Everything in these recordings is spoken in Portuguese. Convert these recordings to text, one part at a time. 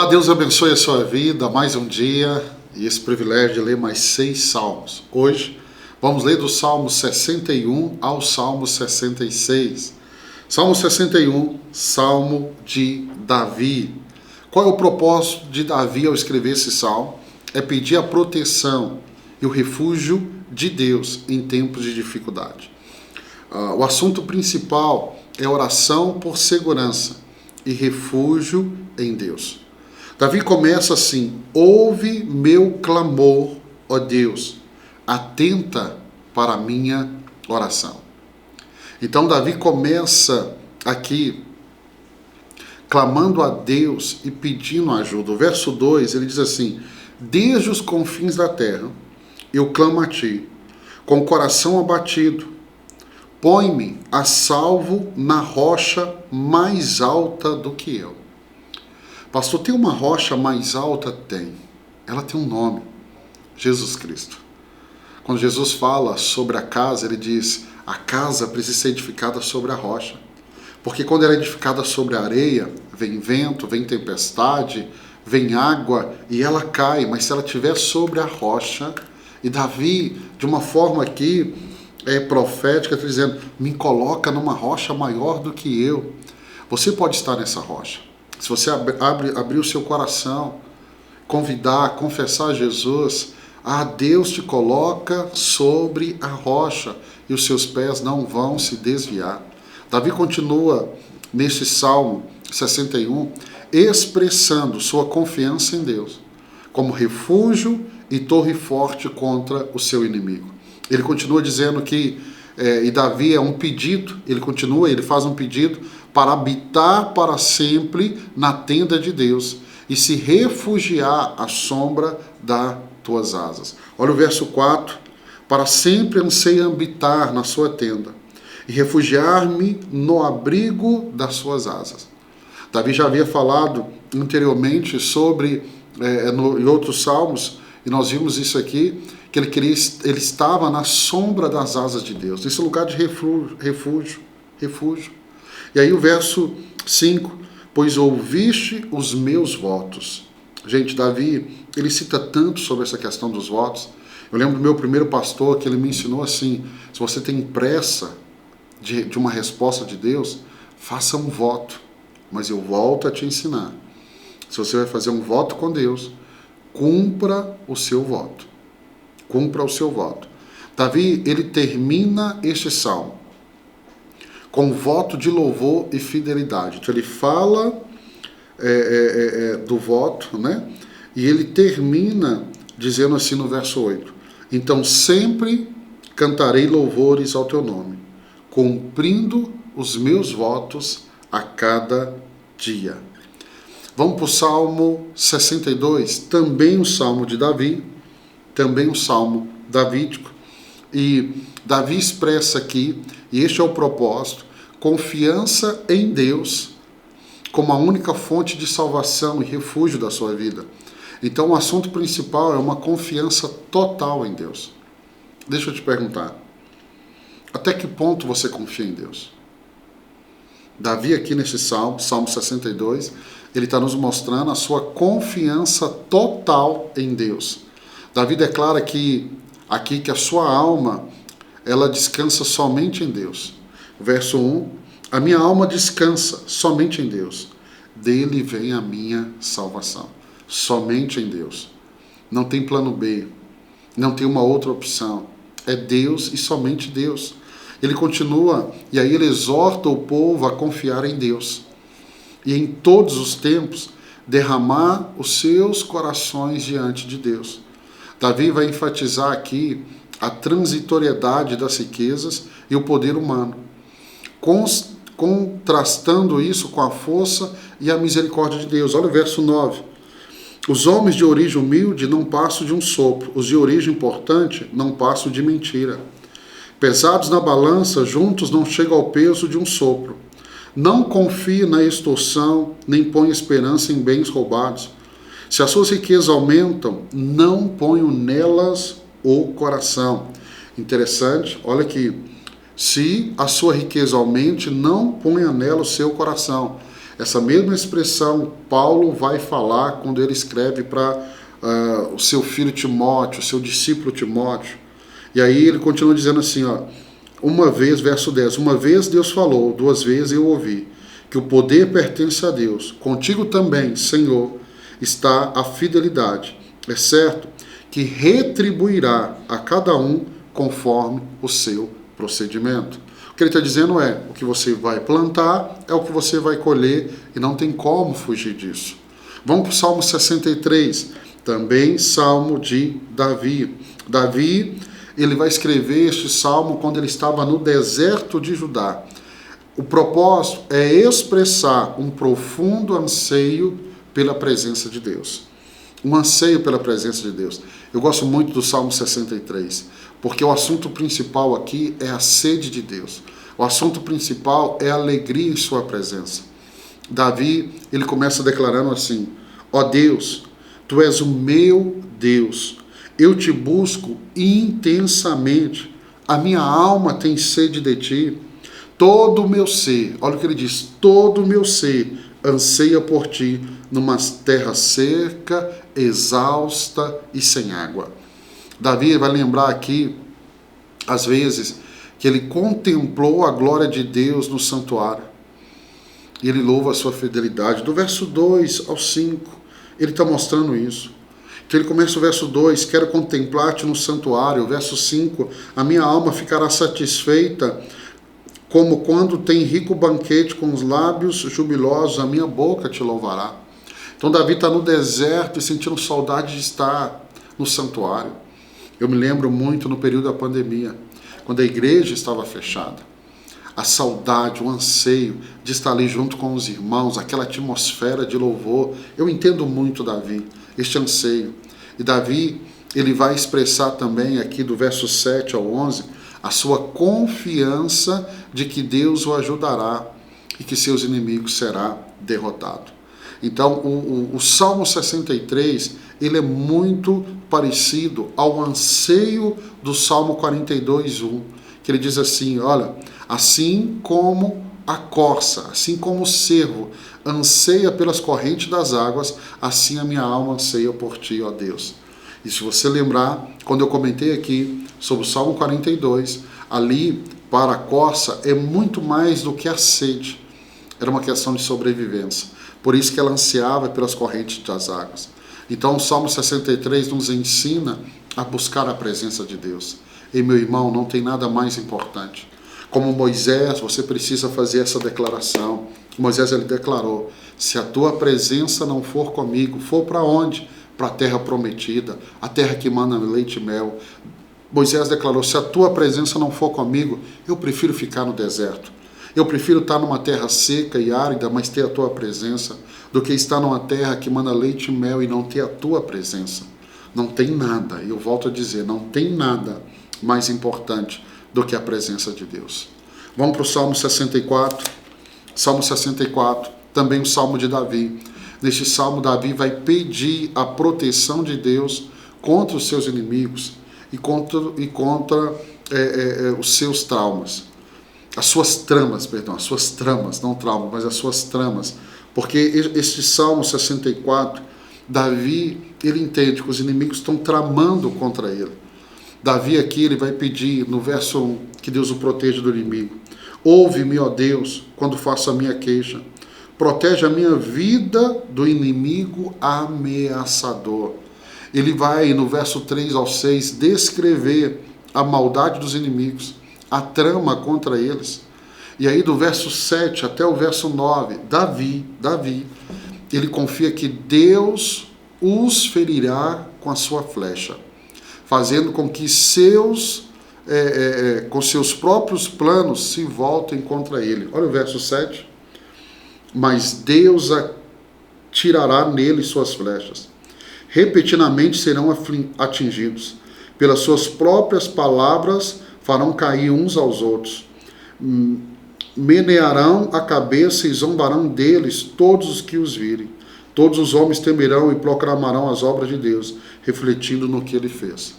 Deus abençoe a sua vida, mais um dia e esse privilégio de ler mais 6 salmos. Hoje vamos ler do Salmo 61 ao Salmo 66. Salmo 61, Salmo de Davi. Qual é o propósito de Davi ao escrever esse salmo? É pedir a proteção e o refúgio de Deus em tempos de dificuldade. O assunto principal é oração por segurança e refúgio em Deus. Davi começa assim: ouve meu clamor, ó Deus, atenta para a minha oração. Então Davi começa aqui clamando a Deus e pedindo ajuda. O verso 2, ele diz assim: desde os confins da terra eu clamo a ti, com o coração abatido, põe-me a salvo na rocha mais alta do que eu. Pastor, tem uma rocha mais alta? Tem. Ela tem um nome: Jesus Cristo. Quando Jesus fala sobre a casa, ele diz: a casa precisa ser edificada sobre a rocha. Porque quando ela é edificada sobre a areia, vem vento, vem tempestade, vem água e ela cai. Mas se ela estiver sobre a rocha, e Davi, de uma forma aqui profética, está dizendo: me coloca numa rocha maior do que eu. Você pode estar nessa rocha. Se você abrir o seu coração, convidar, confessar Jesus, Deus te coloca sobre a rocha e os seus pés não vão se desviar. Davi continua nesse Salmo 61, expressando sua confiança em Deus como refúgio e torre forte contra o seu inimigo. Ele continua dizendo que, e Davi é um pedido, ele faz um pedido para habitar para sempre na tenda de Deus e se refugiar à sombra das tuas asas. Olha o verso 4, para sempre anseio habitar na sua tenda e refugiar-me no abrigo das suas asas. Davi já havia falado anteriormente sobre, em outros salmos, e nós vimos isso aqui, que ele estava na sombra das asas de Deus, nesse lugar de refúgio. E aí o verso 5, pois ouviste os meus votos. Gente, Davi, ele cita tanto sobre essa questão dos votos. Eu lembro do meu primeiro pastor, que ele me ensinou assim: se você tem pressa de uma resposta de Deus, faça um voto. Mas eu volto a te ensinar: se você vai fazer um voto com Deus, cumpra o seu voto. Cumpra o seu voto. Davi, ele termina este salmo com voto de louvor e fidelidade. Então ele fala do voto, né? E ele termina dizendo assim no verso 8: então sempre cantarei louvores ao teu nome, cumprindo os meus votos a cada dia. Vamos para o Salmo 62, também um salmo de Davi, também um salmo davídico. E Davi expressa aqui, e este é o propósito, confiança em Deus como a única fonte de salvação e refúgio da sua vida. Então o assunto principal é uma confiança total em Deus. Deixa eu te perguntar: até que ponto você confia em Deus? Davi aqui nesse salmo, Salmo 62, ele está nos mostrando a sua confiança total em Deus. Davi declara aqui que a sua alma, ela descansa somente em Deus. Verso 1, a minha alma descansa somente em Deus. Dele vem a minha salvação. Somente em Deus. Não tem plano B. Não tem uma outra opção. É Deus e somente Deus. Ele continua, e aí ele exorta o povo a confiar em Deus. E em todos os tempos, derramar os seus corações diante de Deus. Davi vai enfatizar aqui a transitoriedade das riquezas e o poder humano, contrastando isso com a força e a misericórdia de Deus. Olha o verso 9. Os homens de origem humilde não passam de um sopro, os de origem importante não passam de mentira. Pesados na balança, juntos não chegam ao peso de um sopro. Não confie na extorsão, nem ponha esperança em bens roubados. Se as suas riquezas aumentam, não ponham nelas o coração. Interessante, olha aqui. Se a sua riqueza aumente, não ponha nela o seu coração. Essa mesma expressão Paulo vai falar quando ele escreve para o seu filho Timóteo, o seu discípulo Timóteo. E aí ele continua dizendo assim, ó, uma vez, verso 10, uma vez Deus falou, duas vezes eu ouvi, que o poder pertence a Deus. Contigo também, Senhor, está a fidelidade. É certo que retribuirá a cada um conforme o seu procedimento. O que ele está dizendo é, o que você vai plantar é o que você vai colher e não tem como fugir disso. Vamos para o Salmo 63, também Salmo de Davi. Davi, ele vai escrever este salmo quando ele estava no deserto de Judá. O propósito é expressar um profundo anseio pela presença de Deus. Um anseio pela presença de Deus. Eu gosto muito do Salmo 63, porque o assunto principal aqui é a sede de Deus. O assunto principal é a alegria em sua presença. Davi, ele começa declarando assim, ó Deus, tu és o meu Deus, eu te busco intensamente, a minha alma tem sede de ti, todo o meu ser, olha o que ele diz, todo o meu ser anseia por ti, numa terra seca, exausta e sem água. Davi vai lembrar aqui, às vezes, que ele contemplou a glória de Deus no santuário. E ele louva a sua fidelidade. Do verso 2 ao 5, ele está mostrando isso. Então ele começa o verso 2, quero contemplar-te no santuário. O verso 5, a minha alma ficará satisfeita, como quando tem rico banquete com os lábios jubilosos, a minha boca te louvará. Então Davi está no deserto e sentindo saudade de estar no santuário. Eu me lembro muito no período da pandemia, quando a igreja estava fechada. A saudade, o anseio de estar ali junto com os irmãos, aquela atmosfera de louvor. Eu entendo muito Davi, este anseio. E Davi, ele vai expressar também aqui do verso 7 ao 11, a sua confiança de que Deus o ajudará e que seus inimigos será derrotado. Então, o Salmo 63, ele é muito parecido ao anseio do Salmo 42:1, que ele diz assim, olha, assim como a corça, assim como o cervo anseia pelas correntes das águas, assim a minha alma anseia por ti, ó Deus. E se você lembrar, quando eu comentei aqui sobre o Salmo 42, ali para a corça é muito mais do que a sede. Era uma questão de sobrevivência. Por isso que ela ansiava pelas correntes das águas. Então o Salmo 63 nos ensina a buscar a presença de Deus. E meu irmão, não tem nada mais importante. Como Moisés, você precisa fazer essa declaração. Moisés, ele declarou, se a tua presença não for comigo, for para onde? Para a terra prometida, a terra que mana leite e mel. Moisés declarou, se a tua presença não for comigo, eu prefiro ficar no deserto. Eu prefiro estar numa terra seca e árida, mas ter a tua presença, do que estar numa terra que mana leite e mel e não ter a tua presença. Não tem nada, eu volto a dizer, não tem nada mais importante do que a presença de Deus. Vamos para o Salmo 64. Salmo 64, também o Salmo de Davi. Neste Salmo, Davi vai pedir a proteção de Deus contra os seus inimigos e contra os seus traumas. As suas tramas, não traumas, mas as suas tramas. Porque este Salmo 64, Davi, ele entende que os inimigos estão tramando contra ele. Davi aqui, ele vai pedir no verso 1, que Deus o proteja do inimigo. Ouve-me, ó Deus, quando faço a minha queixa. Protege a minha vida do inimigo ameaçador. Ele vai, no verso 3 ao 6, descrever a maldade dos inimigos, a trama contra eles. E aí do verso 7 até o verso 9, Davi, ele confia que Deus os ferirá com a sua flecha, fazendo com que com seus próprios planos se voltem contra ele. Olha o verso 7. Mas Deus atirará nele suas flechas. Repetidamente serão atingidos. Pelas suas próprias palavras farão cair uns aos outros. Menearão a cabeça e zombarão deles todos os que os virem. Todos os homens temerão e proclamarão as obras de Deus, refletindo no que ele fez.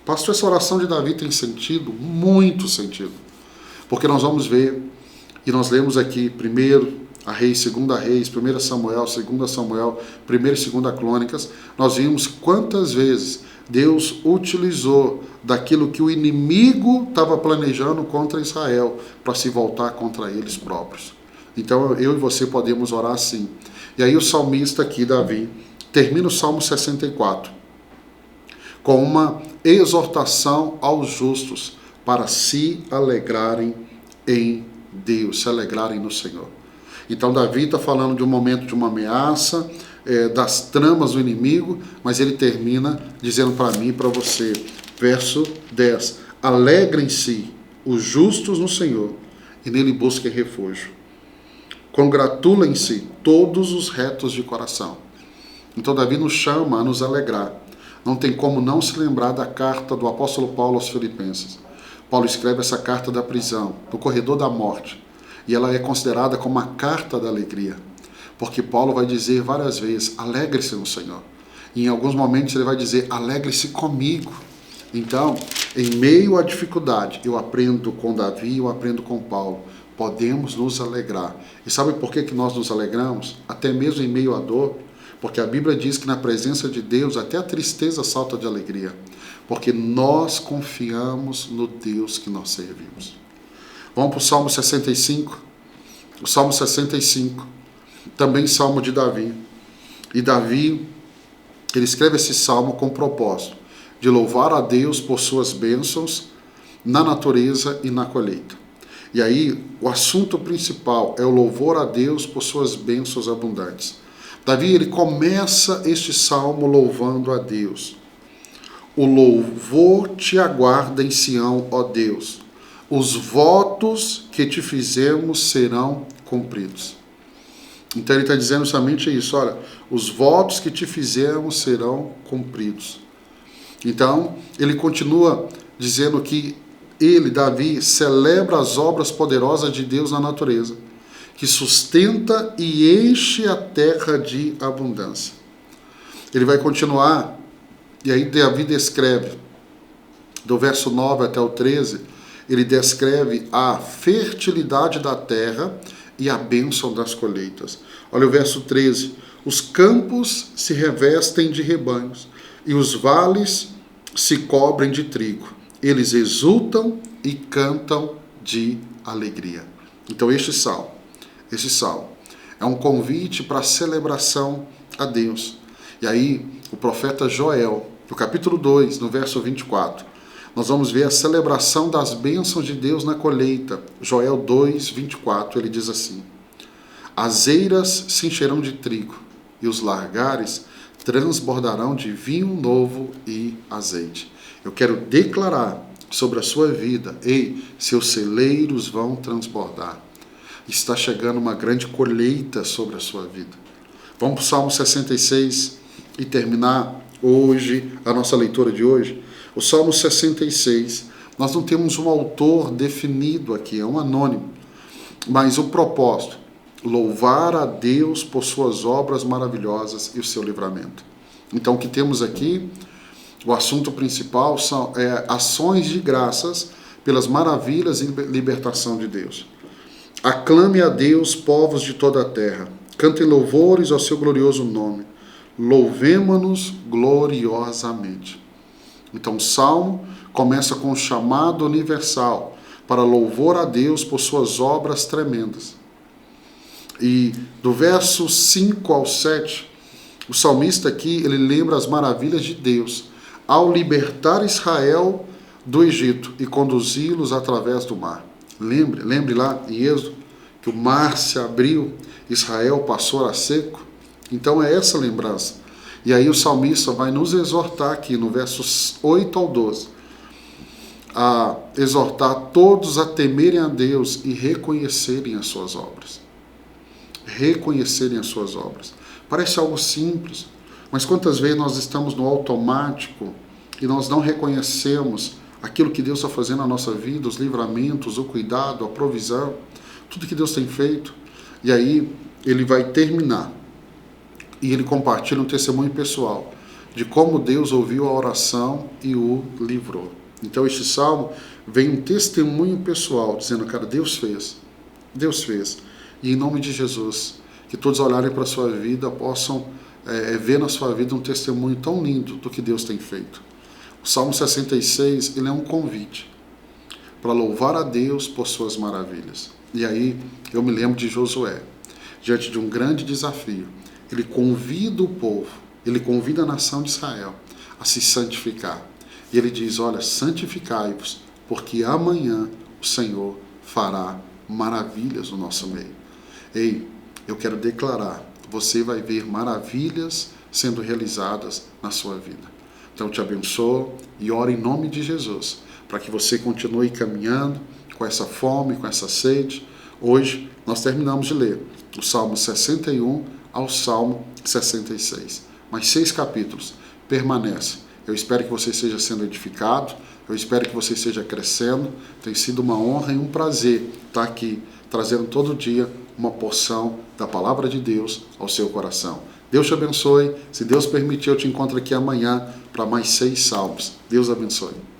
Pastor, essa oração de Davi tem sentido? Muito sentido. Porque nós vamos ver, e nós lemos aqui primeiro, a Reis, 2 Reis, 1 Samuel, 2 Samuel, 1 e 2 Crônicas, nós vimos quantas vezes Deus utilizou daquilo que o inimigo estava planejando contra Israel para se voltar contra eles próprios. Então eu e você podemos orar assim. E aí o salmista aqui, Davi, termina o Salmo 64 com uma exortação aos justos para se alegrarem em Deus, se alegrarem no Senhor. Então Davi está falando de um momento de uma ameaça, das tramas do inimigo, mas ele termina dizendo para mim e para você, verso 10, alegrem-se os justos no Senhor e nele busquem refúgio. Congratulem-se todos os retos de coração. Então Davi nos chama a nos alegrar. Não tem como não se lembrar da carta do apóstolo Paulo aos Filipenses. Paulo escreve essa carta da prisão, do corredor da morte, e ela é considerada como a carta da alegria, porque Paulo vai dizer várias vezes, alegre-se no Senhor. E em alguns momentos ele vai dizer, alegre-se comigo. Então, em meio à dificuldade, eu aprendo com Davi, eu aprendo com Paulo, podemos nos alegrar. E sabe por que nós nos alegramos? Até mesmo em meio à dor, porque a Bíblia diz que na presença de Deus até a tristeza salta de alegria, porque nós confiamos no Deus que nós servimos. Vamos para o Salmo 65. O Salmo 65, também Salmo de Davi. E Davi, ele escreve esse Salmo com o propósito de louvar a Deus por suas bênçãos na natureza e na colheita. E aí, o assunto principal é o louvor a Deus por suas bênçãos abundantes. Davi, ele começa este salmo louvando a Deus. O louvor te aguarda em Sião, ó Deus. Os votos que te fizemos serão cumpridos. Então ele está dizendo somente isso, olha, os votos que te fizemos serão cumpridos. Então, ele continua dizendo que ele, Davi, celebra as obras poderosas de Deus na natureza, que sustenta e enche a terra de abundância. Ele vai continuar, e aí Davi descreve, do verso 9 até o 13, ele descreve a fertilidade da terra e a bênção das colheitas. Olha o verso 13, os campos se revestem de rebanhos, e os vales se cobrem de trigo. Eles exultam e cantam de alegria. Então este salmo é um convite para a celebração a Deus. E aí o profeta Joel, no capítulo 2, no verso 24, nós vamos ver a celebração das bênçãos de Deus na colheita. Joel 2, 24, ele diz assim, as eiras se encherão de trigo, e os largares transbordarão de vinho novo e azeite. Eu quero declarar sobre a sua vida, ei, seus celeiros vão transbordar. Está chegando uma grande colheita sobre a sua vida. Vamos para o Salmo 66 e terminar hoje, a nossa leitura de hoje. O Salmo 66, nós não temos um autor definido aqui, é um anônimo, mas o propósito, louvar a Deus por suas obras maravilhosas e o seu livramento. Então o que temos aqui, o assunto principal são ações de graças pelas maravilhas e libertação de Deus. Aclame a Deus, povos de toda a terra. Cantem louvores ao seu glorioso nome. Louvemo-nos gloriosamente. Então o salmo começa com um chamado universal para louvor a Deus por suas obras tremendas. E do verso 5 ao 7, o salmista aqui, ele lembra as maravilhas de Deus ao libertar Israel do Egito e conduzi-los através do mar. Lembre lá em Êxodo que o mar se abriu, Israel passou a seco. Então é essa lembrança. E aí o salmista vai nos exortar aqui no versos 8 ao 12, a exortar todos a temerem a Deus e reconhecerem as suas obras. Reconhecerem as suas obras. Parece algo simples, mas quantas vezes nós estamos no automático e nós não reconhecemos aquilo que Deus está fazendo na nossa vida, os livramentos, o cuidado, a provisão, tudo que Deus tem feito. E aí ele vai terminar e ele compartilha um testemunho pessoal de como Deus ouviu a oração e o livrou. Então este salmo vem um testemunho pessoal dizendo, cara, Deus fez. E em nome de Jesus, que todos olharem para a sua vida possam ver na sua vida um testemunho tão lindo do que Deus tem feito. O Salmo 66, ele é um convite para louvar a Deus por suas maravilhas. E aí eu me lembro de Josué, diante de um grande desafio. Ele convida o povo, ele convida a nação de Israel a se santificar. E ele diz, olha, santificai-vos, porque amanhã o Senhor fará maravilhas no nosso meio. Ei, eu quero declarar, você vai ver maravilhas sendo realizadas na sua vida. Então te abençoo e oro em nome de Jesus, para que você continue caminhando com essa fome, com essa sede. Hoje nós terminamos de ler o Salmo 61 ao Salmo 66. Mais 6 capítulos. Permanece. Eu espero que você esteja sendo edificado, eu espero que você esteja crescendo. Tem sido uma honra e um prazer estar aqui, trazendo todo dia uma porção da Palavra de Deus ao seu coração. Deus te abençoe. Se Deus permitir, eu te encontro aqui amanhã para mais 6 salmos. Deus abençoe.